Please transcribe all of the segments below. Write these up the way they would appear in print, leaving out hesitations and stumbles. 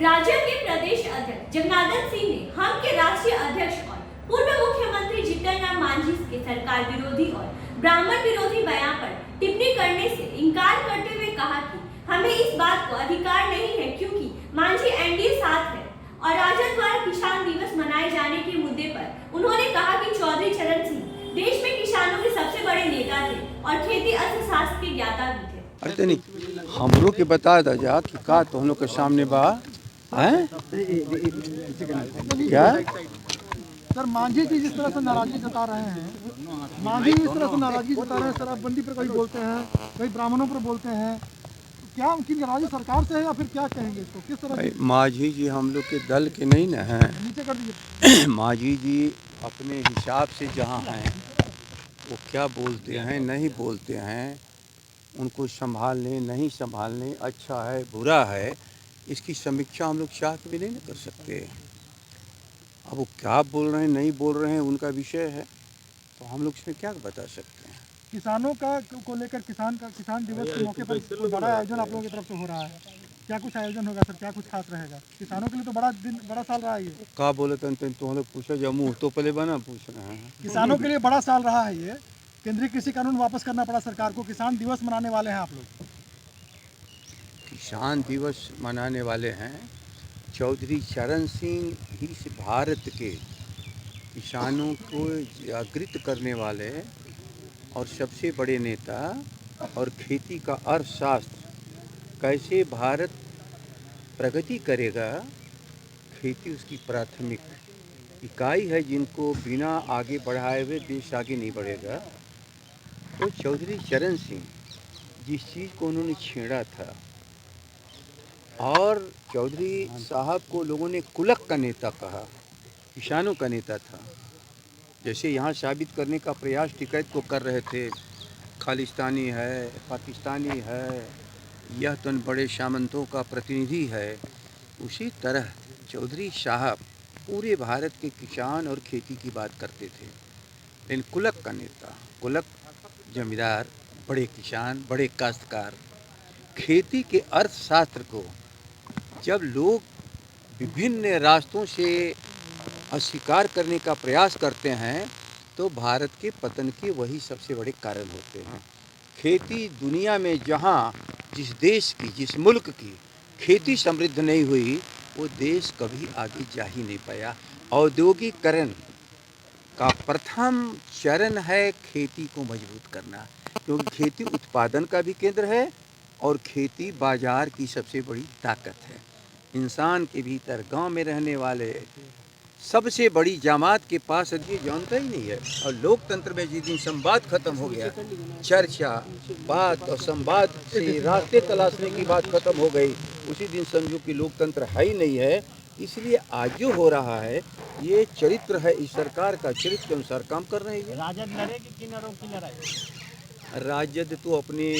राजद के प्रदेश अध्यक्ष जगन्नाथ सिंह ने हम के राष्ट्रीय अध्यक्ष और पूर्व मुख्यमंत्री जीतन राम मांझी के सरकार विरोधी और ब्राह्मण विरोधी बयान पर टिप्पणी करने से इनकार करते हुए कहा कि हमें इस बात को अधिकार नहीं है क्योंकि मांझी एनडीए साथ है। और राजद द्वारा किसान दिवस मनाए जाने के मुद्दे पर उन्होंने कहा कि चौधरी चरण सिंह देश में किसानों के सबसे बड़े नेता थे और खेती अर्थशास्त्र के ज्ञाता भी थे। अरे नहीं हम लोग के बता दा जा कि का तो हम लोग के सामने बा है क्या सर मांझी जी जिस तरह से नाराजगी जता रहे हैं, मांझी जिस तरह से नाराजगी जता रहे हैं, शराबबंदी पर कभी बोलते हैं, कभी ब्राह्मणों पर बोलते हैं, क्या उनकी नाराजगी सरकार से है या फिर क्या कहेंगे इसको, किस तरह? मांझी जी हम लोग के दल के नहीं न हैं। नीचे कर दीजिए। मांझी जी अपने हिसाब से जहाँ हैं वो क्या बोलते हैं नहीं बोलते हैं, उनको संभालने नहीं संभालने, अच्छा है बुरा है, इसकी समीक्षा हम लोग चाह के भी नहीं कर सकते। अब वो क्या बोल रहे हैं नहीं बोल रहे हैं उनका विषय है, तो हम लोग इसमें क्या बता सकते हैं। किसानों का को लेकर किसान दिवस के मौके पर कोई बड़ा आयोजन आप लोगों की तरफ से हो रहा है, क्या कुछ आयोजन होगा सर, क्या कुछ खास रहेगा? किसानों के लिए तो बड़ा साल रहा है ये। क्या बोले तो हम लोग पूछा जा मुँह तो पहले बना पूछ रहे हैं। किसानों के लिए बड़ा साल रहा है ये, केंद्रीय कृषि कानून वापस करना पड़ा सरकार को, किसान दिवस मनाने वाले हैं आप लोग। किसान दिवस मनाने वाले हैं, चौधरी चरण सिंह ही इस भारत के किसानों को जागृत करने वाले और सबसे बड़े नेता, और खेती का अर्थशास्त्र कैसे भारत प्रगति करेगा, खेती उसकी प्राथमिक इकाई है, जिनको बिना आगे बढ़ाए हुए देश आगे नहीं बढ़ेगा। तो चौधरी चरण सिंह जिस चीज़ को उन्होंने छेड़ा था, और चौधरी साहब को लोगों ने कुलक का नेता कहा, किसानों का नेता था, जैसे यहाँ साबित करने का प्रयास टिकैत को कर रहे थे, खालिस्तानी है, पाकिस्तानी है, यह तो बड़े सामंतों का प्रतिनिधि है, उसी तरह चौधरी साहब पूरे भारत के किसान और खेती की बात करते थे। लेकिन कुलक का नेता, कुलक जमींदार, बड़े किसान, बड़े काश्तकार, खेती के अर्थशास्त्र को जब लोग विभिन्न रास्तों से अस्वीकार करने का प्रयास करते हैं तो भारत के पतन के वही सबसे बड़े कारण होते हैं। खेती दुनिया में जहाँ जिस देश की, जिस मुल्क की खेती समृद्ध नहीं हुई, वो देश कभी आगे जा ही नहीं पाया। औद्योगिकरण का प्रथम चरण है खेती को मजबूत करना, क्योंकि खेती उत्पादन का भी केंद्र है और खेती बाजार की सबसे बड़ी ताकत है। इंसान के भीतर गांव में रहने वाले सबसे बड़ी जमात के पास ये जानता ही नहीं है। और लोकतंत्र में जिस दिन संवाद खत्म हो गया, चर्चा बात और संवाद से रास्ते तलाशने की बात खत्म हो गई, उसी दिन समझो कि लोकतंत्र है ही नहीं है। इसलिए आज जो हो रहा है ये चरित्र है, इस सरकार का चरित्र के अनुसार काम कर रही है। राजद लड़ेगी किनारों की लड़ाई? राजद तो अपने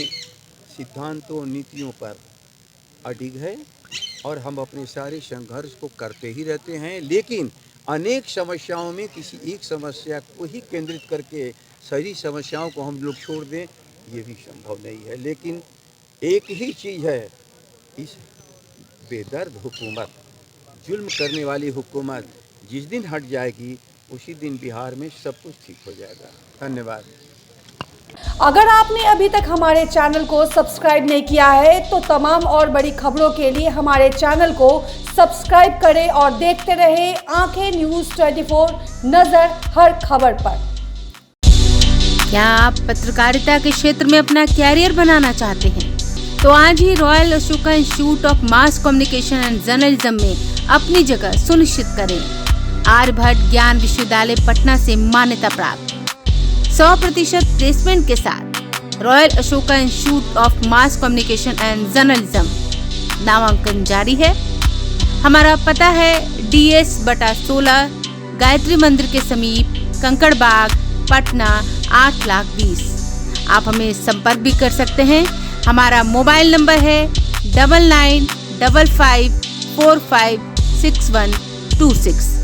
सिद्धांतों नीतियों पर अडिग है और हम अपने सारे संघर्ष को करते ही रहते हैं, लेकिन अनेक समस्याओं में किसी एक समस्या को ही केंद्रित करके सारी समस्याओं को हम लोग छोड़ दें, ये भी संभव नहीं है। लेकिन एक ही चीज़ है, इस बेदर्द हुकूमत, जुल्म करने वाली हुकूमत जिस दिन हट जाएगी उसी दिन बिहार में सब कुछ ठीक हो जाएगा। धन्यवाद। अगर आपने अभी तक हमारे चैनल को सब्सक्राइब नहीं किया है तो तमाम और बड़ी खबरों के लिए हमारे चैनल को सब्सक्राइब करें और देखते रहें आंखें न्यूज़ 24, नजर हर खबर पर। क्या आप पत्रकारिता के क्षेत्र में अपना कैरियर बनाना चाहते हैं? तो आज ही royal Ashoka institute of mass communication and journalism में अपनी जगह सुनिश्चित करें। आर्यभट्ट ज्ञान विश्वविद्यालय पटना से मान्यता प्राप्त 100% प्लेसमेंट के साथ royal Ashoka institute of mass communication and journalism नामांकन जारी है। हमारा पता है DS/16 गायत्री मंदिर के समीप, कंकड़ बाग, पटना 8,20,000। आप हमें संपर्क भी कर सकते हैं। हमारा मोबाइल नंबर है 9955456126।